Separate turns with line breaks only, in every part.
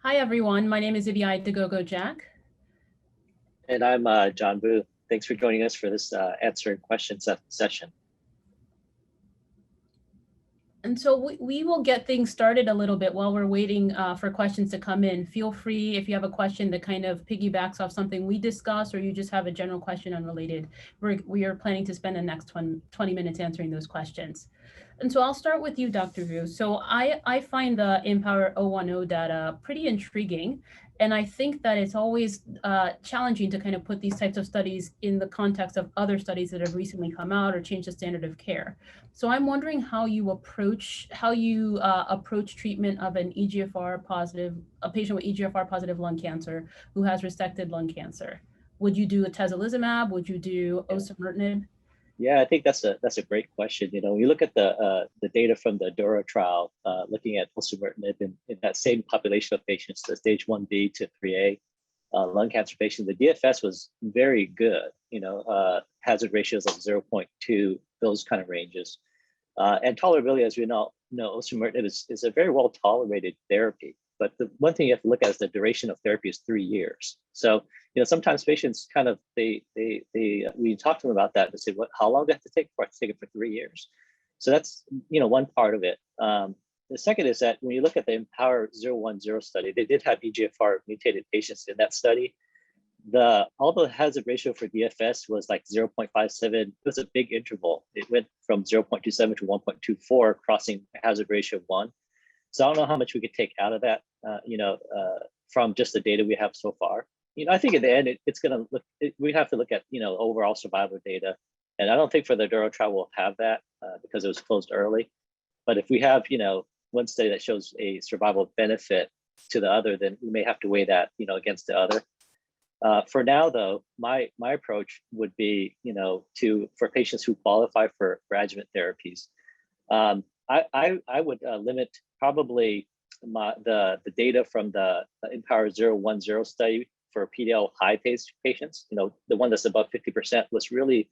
Hi, everyone. My name is Ibiayi Dagogo-Jack.
And I'm John Booth. Thanks for joining us for this answering questions session.
And so we will get things started a little bit while we're waiting for questions to come in. Feel free, if you have a question that kind of piggybacks off something we discussed, or you just have a general question unrelated, we are planning to spend the next 20 minutes answering those questions. And so I'll start with you, Dr. Vu. So I find the Empower 010 data pretty intriguing. And I think that it's always challenging to kind of put these types of studies in the context of other studies that have recently come out or changed the standard of care. So I'm wondering how you approach treatment of a patient with EGFR positive lung cancer who has resected lung cancer. Would you do atezolizumab? Would you do osimertinib?
Yeah, I think that's a great question. You know, when you look at the data from the DORA trial, looking at osimertinib in that same population of patients, the stage 1B to 3A lung cancer patients, the DFS was very good. You know, hazard ratios of 0.2, those kind of ranges, and tolerability, as we know, osimertinib is a very well tolerated therapy. But the one thing you have to look at is the duration of therapy is 3 years. So, you know, sometimes patients kind of, we talk to them about that and say, how long do they have to take for it? To take it for 3 years. So that's, you know, one part of it. The second is that when you look at the Empower 010 study, they did have EGFR mutated patients in that study. Although the hazard ratio for DFS was like 0.57, it was a big interval. It went from 0.27 to 1.24, crossing a hazard ratio of 1. So I don't know how much we could take out of that, from just the data we have so far. You know, I think at the end, it's going to look, we have to look at, you know, overall survival data. And I don't think for the DORA trial we'll have that because it was closed early. But if we have, you know, one study that shows a survival benefit to the other, then we may have to weigh that, you know, against the other. For now, though, my approach would be, you know, for patients who qualify for adjuvant therapies, I would limit probably the data from the Empower 010 study for PDL high patients. You know, the one that's above 50% was really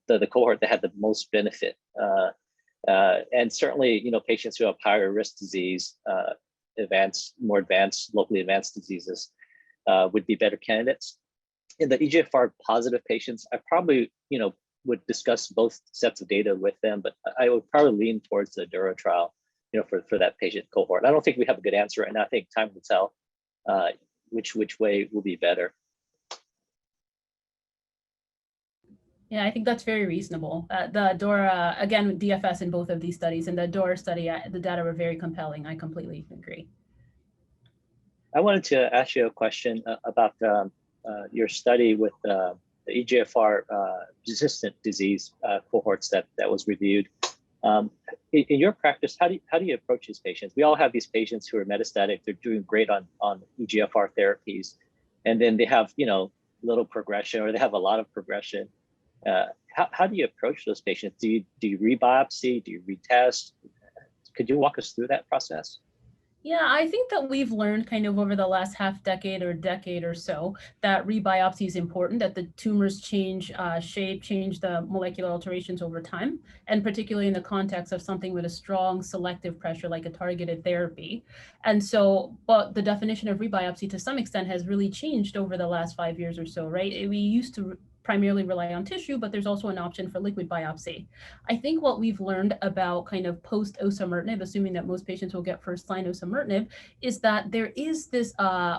the cohort that had the most benefit. And certainly, you know, patients who have higher risk disease, more advanced, locally advanced diseases would be better candidates. In the EGFR positive patients, I probably, you know, would discuss both sets of data with them, but I would probably lean towards the DORA trial, you know, for that patient cohort. I don't think we have a good answer right now. I think time will tell which way will be better.
Yeah, I think that's very reasonable. The DORA, again, DFS in both of these studies, and the DORA study, the data were very compelling. I completely agree.
I wanted to ask you a question about your study with the EGFR resistant disease cohorts that was reviewed. In your practice, how do you approach these patients? We all have these patients who are metastatic. They're doing great on EGFR therapies, and then they have, you know, little progression, or they have a lot of progression. How do you approach those patients? Do you rebiopsy? Do you retest? Could you walk us through that process?
Yeah, I think that we've learned kind of over the last decade or so that rebiopsy is important, that the tumors change shape, change the molecular alterations over time, and particularly in the context of something with a strong selective pressure like a targeted therapy. And so, but the definition of rebiopsy to some extent has really changed over the last 5 years or so, right? We used to primarily rely on tissue, but there's also an option for liquid biopsy. I think what we've learned about kind of post-osimertinib, assuming that most patients will get first-line osimertinib, is that there is this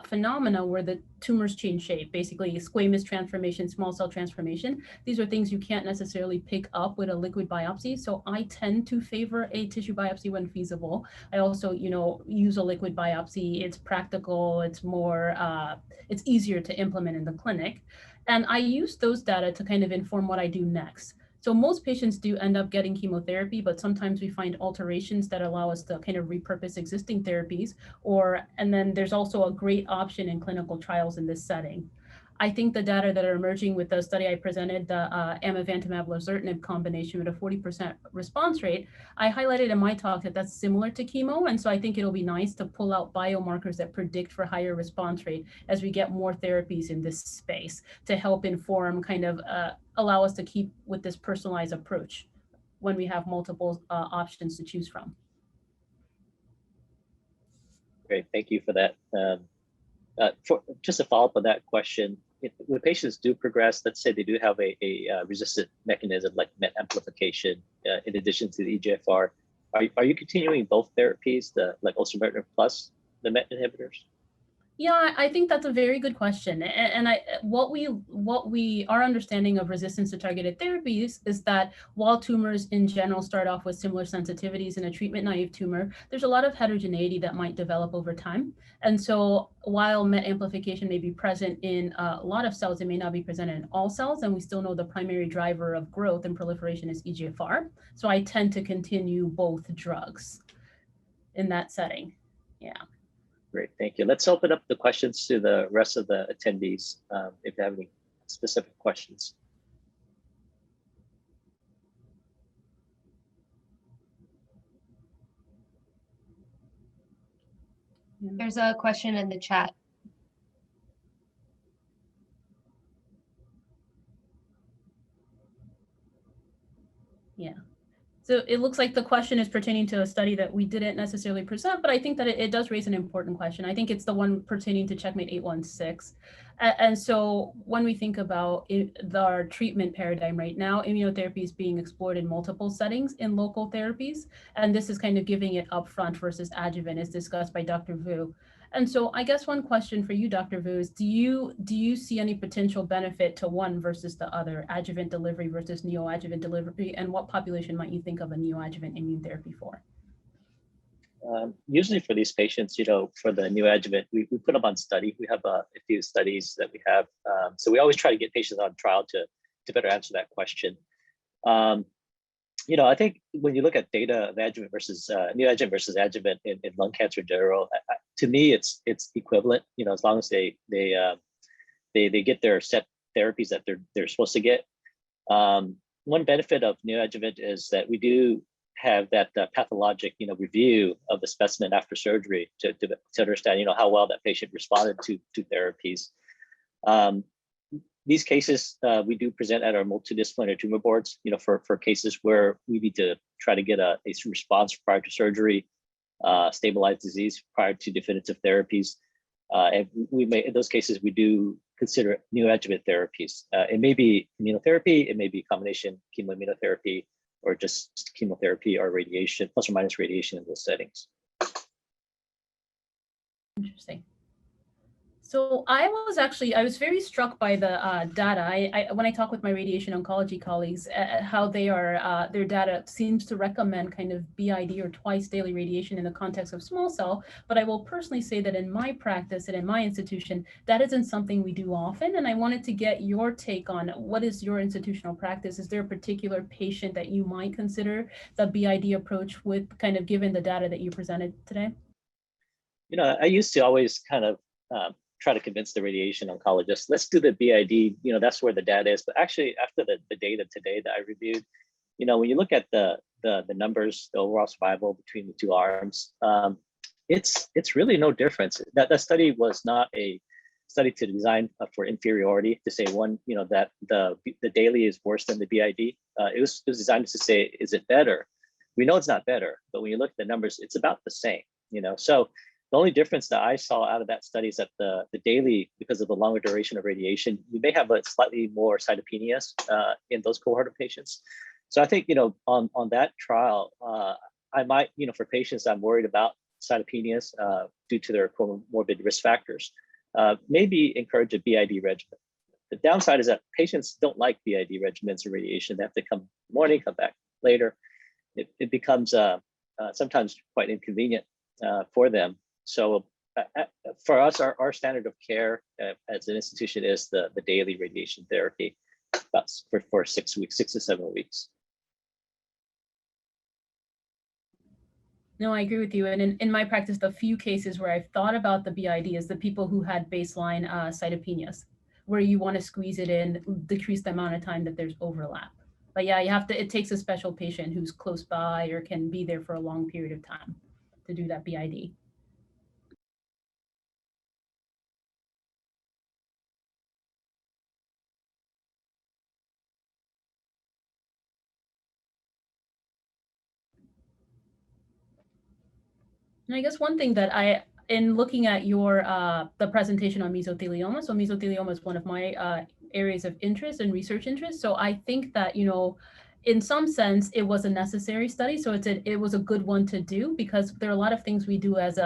phenomena where the tumors change shape, basically squamous transformation, small cell transformation. These are things you can't necessarily pick up with a liquid biopsy. So I tend to favor a tissue biopsy when feasible. I also, you know, use a liquid biopsy. It's practical, it's more, it's easier to implement in the clinic. And I use those data to kind of inform what I do next. So most patients do end up getting chemotherapy, but sometimes we find alterations that allow us to kind of repurpose existing therapies, and then there's also a great option in clinical trials in this setting. I think the data that are emerging with the study I presented, the amivantamab-lazertinib combination with a 40% response rate, I highlighted in my talk that that's similar to chemo. And so I think it'll be nice to pull out biomarkers that predict for higher response rate as we get more therapies in this space to help inform, kind of allow us to keep with this personalized approach when we have multiple options to choose from.
Great, thank you for that. For just a follow up on that question, when patients do progress, let's say they do have a resistant mechanism like MET amplification, in addition to the EGFR, are you continuing both therapies, the like osimertinib plus the MET inhibitors?
Yeah, I think that's a very good question. And our understanding of resistance to targeted therapies is that while tumors in general start off with similar sensitivities in a treatment naive tumor, there's a lot of heterogeneity that might develop over time. And so while MET amplification may be present in a lot of cells, it may not be present in all cells. And we still know the primary driver of growth and proliferation is EGFR. So I tend to continue both drugs in that setting. Yeah.
Great, thank you. Let's open up the questions to the rest of the attendees if they have any specific questions.
There's a question in the chat.
Yeah. So it looks like the question is pertaining to a study that we didn't necessarily present, but I think that it does raise an important question. I think it's the one pertaining to Checkmate 816. And so when we think about our treatment paradigm right now, immunotherapy is being explored in multiple settings in local therapies. And this is kind of giving it upfront versus adjuvant, as discussed by Dr. Vu. And so I guess one question for you, Dr. Vu, is do you see any potential benefit to one versus the other, adjuvant delivery versus neoadjuvant delivery, and what population might you think of a neoadjuvant immune therapy for?
Usually for these patients, for the neoadjuvant, we put them on study. We have a few studies that we have. So we always try to get patients on trial to better answer that question. I think when you look at data of adjuvant versus neoadjuvant versus adjuvant in lung cancer in general, to me, it's equivalent. As long as they get their set therapies that they're supposed to get. One benefit of neoadjuvant is that we do have that pathologic review of the specimen after surgery to understand how well that patient responded to therapies. These cases we do present at our multidisciplinary tumor boards, for cases where we need to try to get a response prior to surgery, stabilize disease prior to definitive therapies. And in those cases, we do consider neoadjuvant therapies. It may be immunotherapy, it may be combination chemoimmunotherapy, or just chemotherapy or radiation, plus or minus radiation in those settings.
Interesting. So I was very struck by the data. When I talk with my radiation oncology colleagues, how their data seems to recommend kind of BID or twice daily radiation in the context of small cell. But I will personally say that in my practice and in my institution, that isn't something we do often. And I wanted to get your take on what is your institutional practice? Is there a particular patient that you might consider the BID approach with, kind of given the data that you presented today?
I used to always kind of try to convince the radiation oncologist, let's do the BID, that's where the data is. But actually, after the data today that I reviewed, when you look at the numbers, the overall survival between the two arms, it's really no difference. That study was not a study to design for inferiority, to say one, that the daily is worse than the BID. It was designed to say, is it better? We know it's not better, but when you look at the numbers, it's about the same, So the only difference that I saw out of that study is that the daily, because of the longer duration of radiation, you may have a slightly more cytopenias in those cohort of patients. So I think, on that trial, I might, for patients I'm worried about cytopenias due to their comorbid risk factors, maybe encourage a BID regimen. The downside is that patients don't like BID regimens of radiation. They have to come in the morning, come back later. It becomes sometimes quite inconvenient for them. So for us, our standard of care as an institution is the daily radiation therapy for 6 weeks, 6 to 7 weeks.
No, I agree with you. And in my practice, the few cases where I've thought about the BID is the people who had baseline cytopenias, where you want to squeeze it in, decrease the amount of time that there's overlap. But yeah, it takes a special patient who's close by or can be there for a long period of time to do that BID. And I guess one thing that in looking at your the presentation on mesothelioma, so mesothelioma is one of my areas of interest and research interest. So I think that, you know, in some sense, it was a necessary study. So it was a good one to do, because there are a lot of things we do as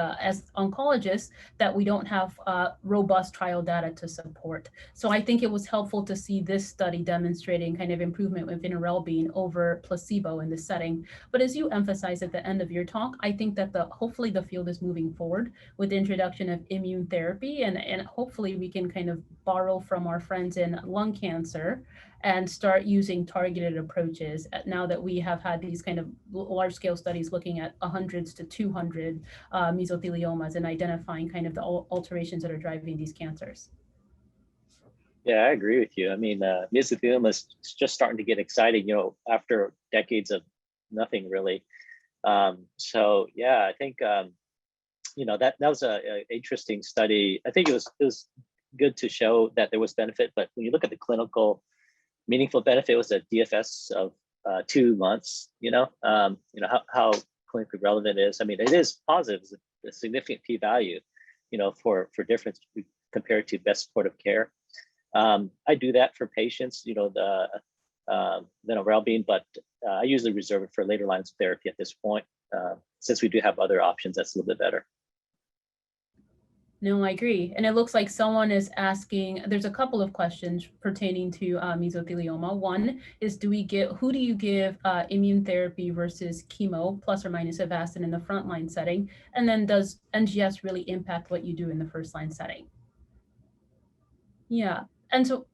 oncologists that we don't have robust trial data to support. So I think it was helpful to see this study demonstrating kind of improvement with vinorelbine over placebo in this setting. But as you emphasized at the end of your talk, I think that hopefully the field is moving forward with the introduction of immune therapy, and hopefully we can kind of borrow from our friends in lung cancer and start using targeted approaches now that we have had these kind of large scale studies looking at hundreds to 200 mesotheliomas and identifying kind of the alterations that are driving these cancers.
Yeah, I agree with you. I mean, mesothelioma is just starting to get exciting, you know, after decades of nothing really. So yeah, I think, you know, that was a interesting study. I think it was good to show that there was benefit, but when you look at the clinical meaningful benefit, was a DFS of 2 months. You know how clinically relevant it is. I mean, it is positive. It's a significant p-value, you know, for difference compared to best supportive care. I do that for patients, you know, the vinorelbine, but I usually reserve it for later lines of therapy at this point, since we do have other options that's a little bit better.
No, I agree. And it looks like someone is asking, there's a couple of questions pertaining to mesothelioma. One is, who do you give immune therapy versus chemo plus or minus Avastin in the frontline setting? And then does NGS really impact what you do in the first line setting? Yeah, and so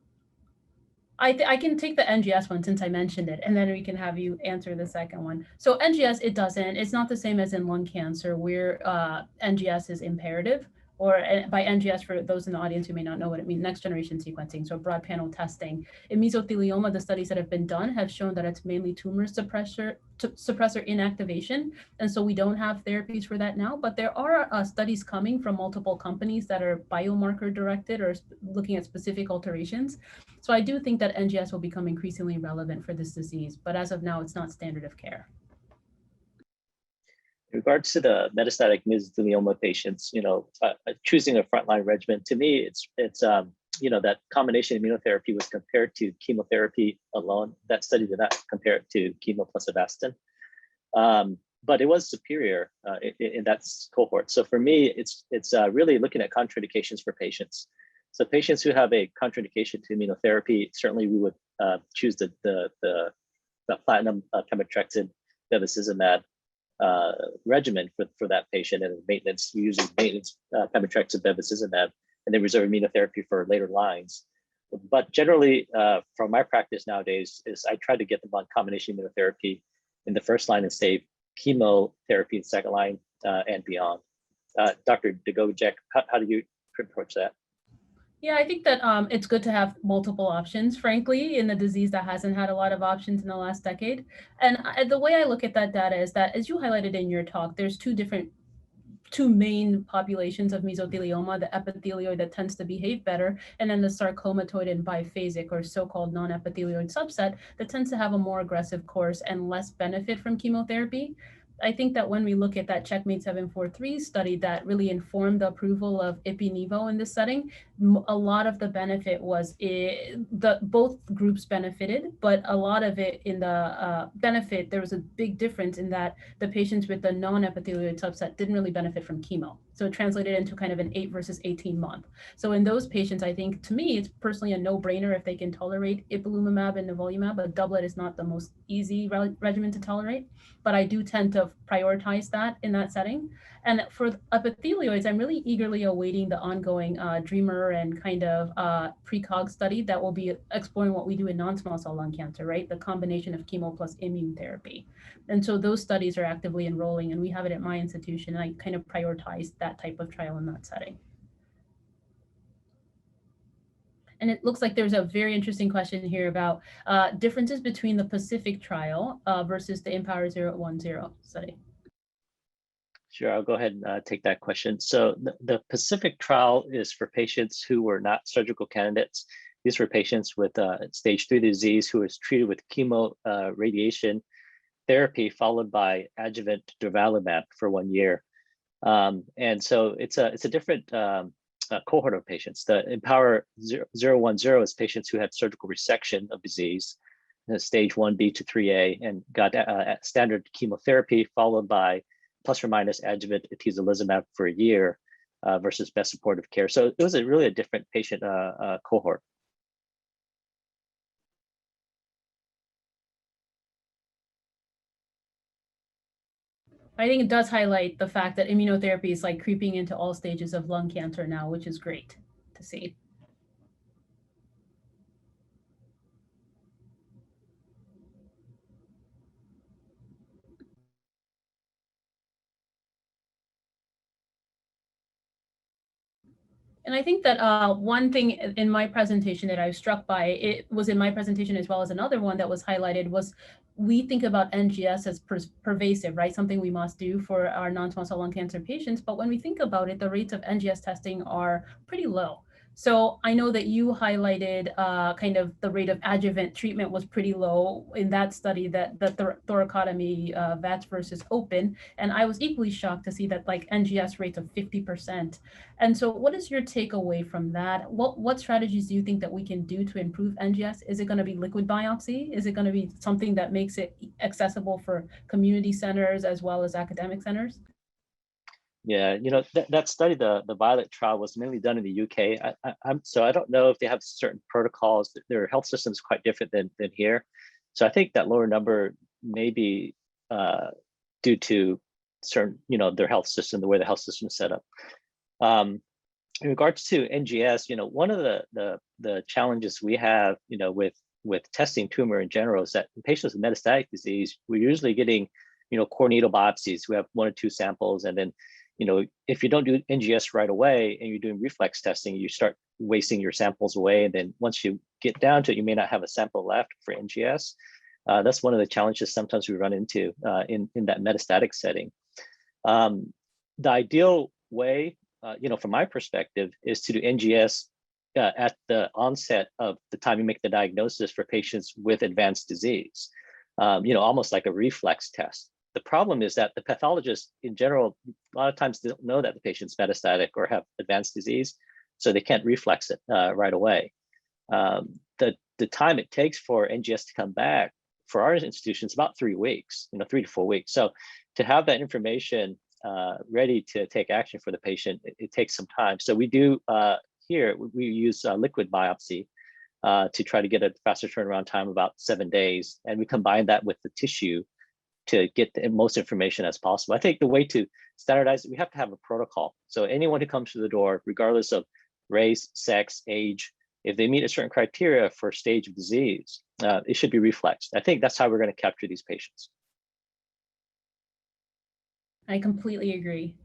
I can take the NGS one since I mentioned it, and then we can have you answer the second one. So NGS, it's not the same as in lung cancer where NGS is imperative, or by NGS, for those in the audience who may not know what it means, next generation sequencing, so broad panel testing. In mesothelioma, the studies that have been done have shown that it's mainly tumor suppressor inactivation. And so we don't have therapies for that now, but there are studies coming from multiple companies that are biomarker directed or looking at specific alterations. So I do think that NGS will become increasingly relevant for this disease, but as of now, it's not standard of care.
In regards to the metastatic mesothelioma patients, you know, choosing a frontline regimen, to me, it's you know, that combination immunotherapy was compared to chemotherapy alone. That study did not compare it to chemo plus Avastin, but it was superior in that cohort. So for me, it's really looking at contraindications for patients. So patients who have a contraindication to immunotherapy, certainly we would choose the platinum pemetrexed bevacizumab regimen for that patient, and maintenance, using maintenance pemetrexed bevacizumab, and then reserve immunotherapy for later lines. But generally, from my practice nowadays, is I try to get them on combination immunotherapy in the first line and save chemotherapy in second line and beyond. Dr. Dagogo-Jack, how do you approach that?
Yeah, I think that it's good to have multiple options, frankly, in a disease that hasn't had a lot of options in the last decade. And the way I look at that data is that, as you highlighted in your talk, there's two main populations of mesothelioma: the epithelioid that tends to behave better, and then the sarcomatoid and biphasic, or so-called non-epithelioid subset, that tends to have a more aggressive course and less benefit from chemotherapy. I think that when we look at that Checkmate 743 study that really informed the approval of Ipi/Nivo in this setting, a lot of the benefit was both groups benefited, but a lot of it in the benefit, there was a big difference in that the patients with the non-epithelioid subset didn't really benefit from chemo. So it translated into kind of an 8 versus 18 month. So in those patients, I think, to me, it's personally a no-brainer if they can tolerate ipilimumab and nivolumab. A doublet is not the most easy regimen to tolerate, but I do tend to prioritize that in that setting. And for epithelioids, I'm really eagerly awaiting the ongoing DREAMER and kind of precog study that will be exploring what we do in non-small cell lung cancer, right? The combination of chemo plus immune therapy. And so those studies are actively enrolling, and we have it at my institution, and I kind of prioritize that type of trial in that setting. And it looks like there's a very interesting question here about differences between the Pacific trial versus the Empower 010 study.
Sure, I'll go ahead and take that question. So the Pacific trial is for patients who were not surgical candidates. These were patients with stage 3 disease who was treated with chemo radiation therapy followed by adjuvant durvalumab for 1 year. And so it's a different cohort of patients. The Empower 010 is patients who had surgical resection of disease, stage 1B to 3A, and got standard chemotherapy followed by plus or minus adjuvant atezolizumab for a year versus best supportive care. So it was really a different patient cohort.
I think it does highlight the fact that immunotherapy is like creeping into all stages of lung cancer now, which is great to see. And I think that one thing in my presentation that I was struck by, it was in my presentation as well as another one that was highlighted, was we think about NGS as pervasive, right? Something we must do for our non-small cell lung cancer patients. But when we think about it, the rates of NGS testing are pretty low. So I know that you highlighted kind of the rate of adjuvant treatment was pretty low in that study, that the thoracotomy VATS versus open. And I was equally shocked to see that like NGS rates of 50%. And so what is your takeaway from that? What strategies do you think that we can do to improve NGS? Is it going to be liquid biopsy? Is it going to be something that makes it accessible for community centers as well as academic centers?
Yeah, that study, the Violet trial, was mainly done in the UK. So I don't know if they have certain protocols. Their health system is quite different than here. So I think that lower number may be due to certain, their health system, the way the health system is set up. In regards to NGS, one of the challenges we have, with testing tumor in general is that in patients with metastatic disease, we're usually getting, core needle biopsies. We have 1 or 2 samples, and then if you don't do NGS right away and you're doing reflex testing, you start wasting your samples away. And then once you get down to it, you may not have a sample left for NGS. That's one of the challenges sometimes we run into in that metastatic setting. The ideal way, from my perspective, is to do NGS at the onset of the time you make the diagnosis for patients with advanced disease, almost like a reflex test. The problem is that the pathologists in general, a lot of times don't know that the patient's metastatic or have advanced disease, so they can't reflex it right away. The time it takes for NGS to come back for our institution is about 3 weeks, 3 to 4 weeks. So to have that information ready to take action for the patient, it takes some time. So we do here, we use liquid biopsy to try to get a faster turnaround time, about 7 days. And we combine that with the tissue to get the most information as possible. I think the way to standardize it, we have to have a protocol. So anyone who comes to the door, regardless of race, sex, age, if they meet a certain criteria for stage of disease, it should be reflexed. I think that's how we're going to capture these patients.
I completely agree.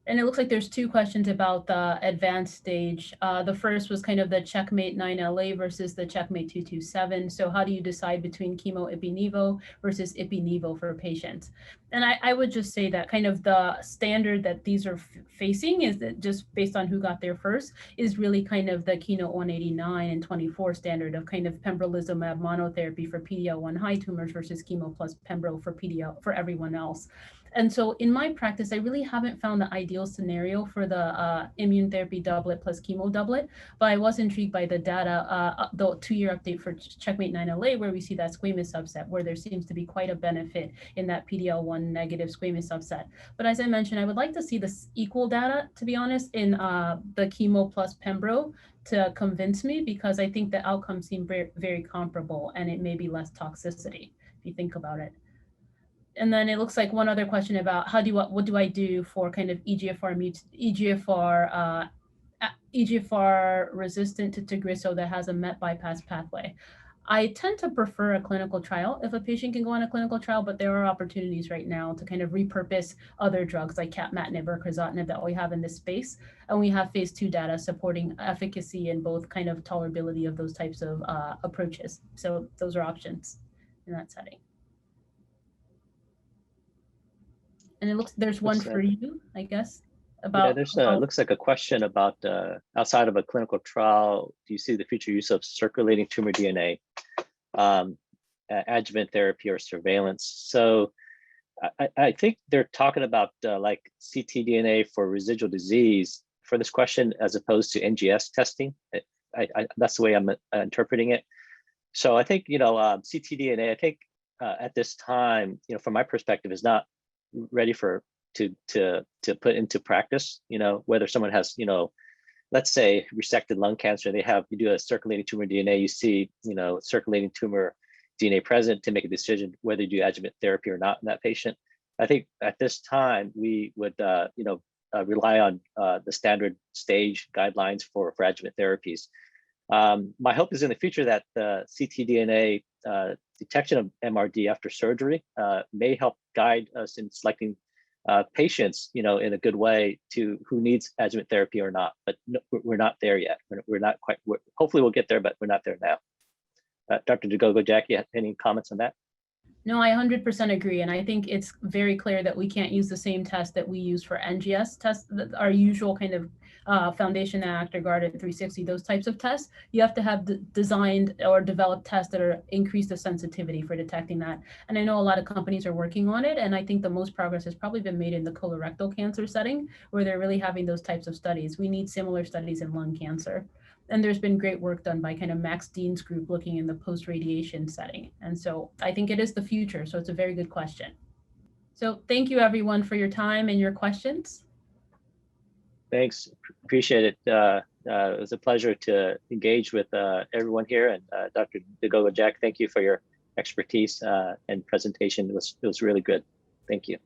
And it looks like there's 2 questions about the advanced stage. The first was kind of the Checkmate 9LA versus the Checkmate 227. So how do you decide between chemo ipi-nivo versus ipi-nivo for patients? And I would just say that kind of the standard that these are facing is that just based on who got there first is really kind of the Keynote 189 and 24 standard of kind of pembrolizumab monotherapy for PD-L1 high tumors versus chemo plus pembro for everyone else. And so in my practice, I really haven't found the ideal scenario for the immune therapy doublet plus chemo doublet, but I was intrigued by the data, the 2-year update for Checkmate 9LA, where we see that squamous subset, where there seems to be quite a benefit in that PD-L1 negative squamous subset. But as I mentioned, I would like to see this equal data, to be honest, in the chemo plus pembro to convince me, because I think the outcomes seem very, very comparable, and it may be less toxicity if you think about it. And then it looks like one other question about what do I do for kind of EGFR resistant to Tagrisso that has a MET bypass pathway. I tend to prefer a clinical trial if a patient can go on a clinical trial, but there are opportunities right now to kind of repurpose other drugs like capmatinib or crizotinib that we have in this space. And we have phase 2 data supporting efficacy and both kind of tolerability of those types of approaches. So those are options in that setting. And it looks, there's one for you, I guess, about.
Yeah, there's looks like a question about outside of a clinical trial, do you see the future use of circulating tumor DNA, adjuvant therapy or surveillance? So I think they're talking about like ctDNA for residual disease for this question, as opposed to NGS testing. That's the way I'm interpreting it. So I think, ctDNA, I think at this time, from my perspective, is not ready to put into practice. Whether someone has, let's say resected lung cancer, you do a circulating tumor DNA, you see, circulating tumor DNA present to make a decision whether you do adjuvant therapy or not in that patient. I think at this time we would, rely on the standard stage guidelines for adjuvant therapies. My hope is in the future that the ctDNA detection of MRD after surgery may help guide us in selecting patients, in a good way to who needs adjuvant therapy or not. But no, we're not there yet. We're not quite. Hopefully, we'll get there, but we're not there now. Dr. Dagogo-Jack, you have any comments on that?
No, I 100% agree. And I think it's very clear that we can't use the same test that we use for NGS tests, our usual kind of Foundation Act or Guarded 360, those types of tests. You have to have designed or developed tests that increase the sensitivity for detecting that. And I know a lot of companies are working on it. And I think the most progress has probably been made in the colorectal cancer setting, where they're really having those types of studies. We need similar studies in lung cancer. And there's been great work done by kind of Max Dean's group looking in the post-radiation setting. And so I think it is the future. So it's a very good question. So thank you everyone for your time and your questions.
Thanks, appreciate it. It was a pleasure to engage with everyone here. And Dr. Dagogo-Jack, thank you for your expertise and presentation. It was really good. Thank you.